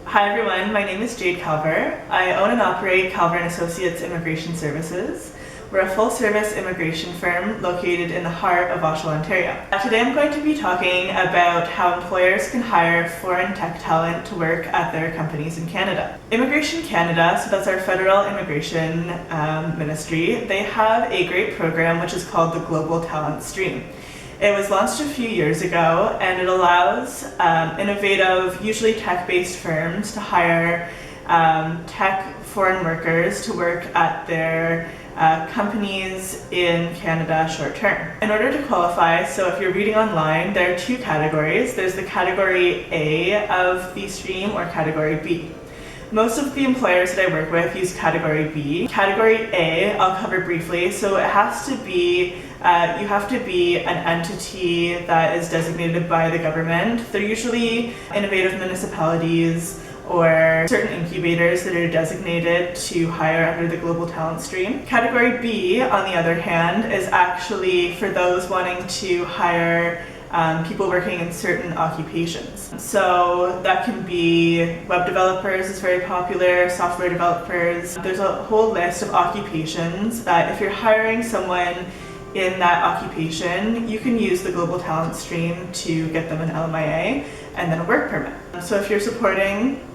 Hi everyone, my name is Jade Calver. I own and operate Calver & Associates Immigration Services. We're a full-service immigration firm located in the heart of Oshawa, Ontario. Today I'm going to be talking about how employers can hire foreign tech talent to work at their companies in Canada. Immigration Canada, so that's our federal immigration ministry, they have a great program which is called the Global Talent Stream. It was launched a few years ago and it allows innovative, usually tech-based firms to hire tech foreign workers to work at their companies in Canada short term. In order to qualify, so if you're reading online, there are two categories. There's the category A of the stream or category B. Most of the employers that I work with use category B. Category A, I'll cover briefly. So it has to be, you have to be an entity that is designated by the government. They're usually innovative municipalities or certain incubators that are designated to hire under the Global Talent Stream. Category B, on the other hand, is actually for those wanting to hire people working in certain occupations. So that can be web developers is very popular, software developers. There's a whole list of occupations that if you're hiring someone in that occupation, you can use the Global Talent Stream to get them an LMIA and then a work permit. So if you're supporting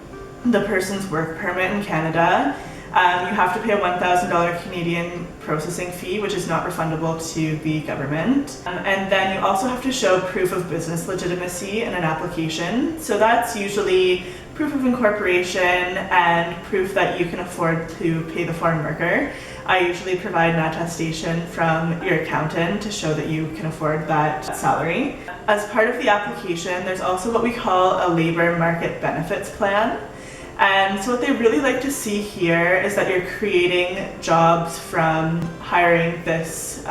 the person's work permit in Canada, you have to pay a $1,000 Canadian processing fee, which is not refundable to the government. And then you also have to show proof of business legitimacy in an application. So that's usually proof of incorporation and proof that you can afford to pay the foreign worker. I usually provide an attestation from your accountant to show that you can afford that salary. As part of the application, there's also what we call a labor market benefits plan. And so what they really like to see here is that you're creating jobs from hiring this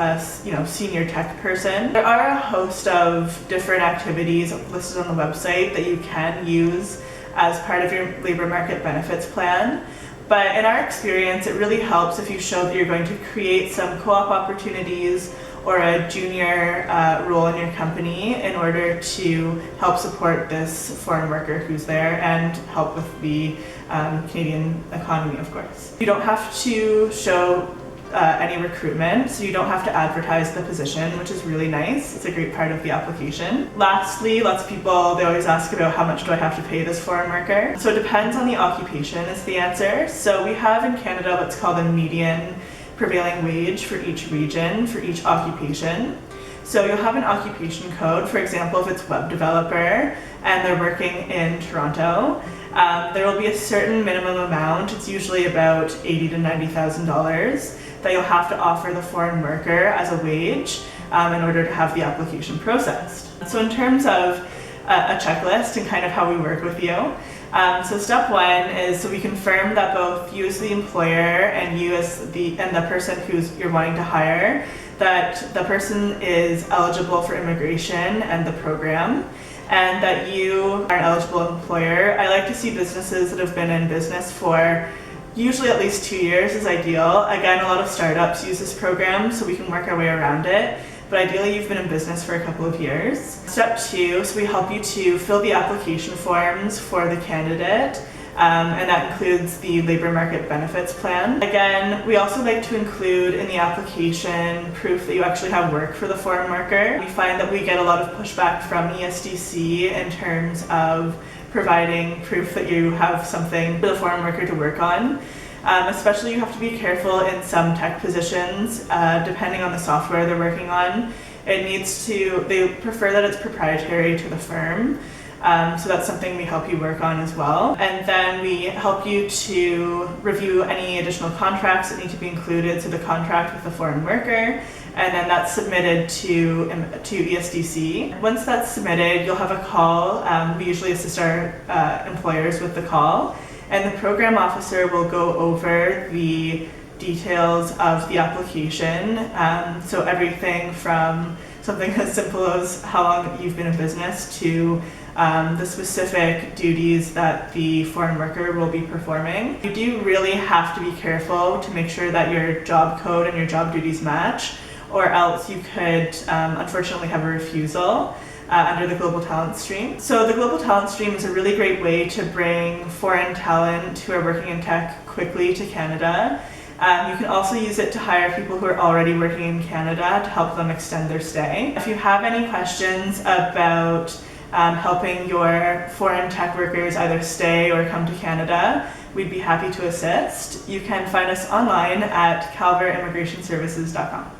senior tech person. There are a host of different activities listed on the website that you can use as part of your labor market benefits plan. But in our experience, it really helps if you show that you're going to create some co-op opportunities or a junior role in your company in order to help support this foreign worker who's there and help with the Canadian economy, of course. You don't have to show any recruitment, so you don't have to advertise the position, which is really nice. It's a great part of the application. Lastly, lots of people, they always ask about how much do I have to pay this foreign worker. So it depends on the occupation is the answer. So we have in Canada what's called a median prevailing wage for each region, for each occupation. So you'll have an occupation code, for example, if it's web developer and they're working in Toronto, there will be a certain minimum amount, it's usually about $80,000 to $90,000, that you'll have to offer the foreign worker as a wage in order to have the application processed. So in terms of a checklist and kind of how we work with you, so step one is so we confirm that both you as the employer and you as the person you're wanting to hire, that the person is eligible for immigration and the program, and that you are an eligible employer. I like to see businesses that have been in business for usually at least 2 years is ideal. Again, a lot of startups use this program, so we can work our way around it. But ideally, you've been in business for a couple of years. Step two, so we help you to fill the application forms for the candidate, and that includes the labor market benefits plan. Again, we also like to include in the application proof that you actually have work for the foreign worker. We find that we get a lot of pushback from ESDC in terms of providing proof that you have something for the foreign worker to work on. Especially you have to be careful in some tech positions, depending on the software they're working on. They prefer that it's proprietary to the firm. So that's something we help you work on as well. And then we help you to review any additional contracts that need to be included, so the contract with the foreign worker, and then that's submitted to ESDC. Once that's submitted, you'll have a call. We usually assist our employers with the call. And the program officer will go over the details of the application. So everything from something as simple as how long you've been in business to the specific duties that the foreign worker will be performing. You do really have to be careful to make sure that your job code and your job duties match, or else you could unfortunately have a refusal. under the Global Talent Stream. So the Global Talent Stream is a really great way to bring foreign talent who are working in tech quickly to Canada. You can also use it to hire people who are already working in Canada to help them extend their stay. If you have any questions about helping your foreign tech workers either stay or come to Canada, we'd be happy to assist. You can find us online at calvarimmigrationservices.com.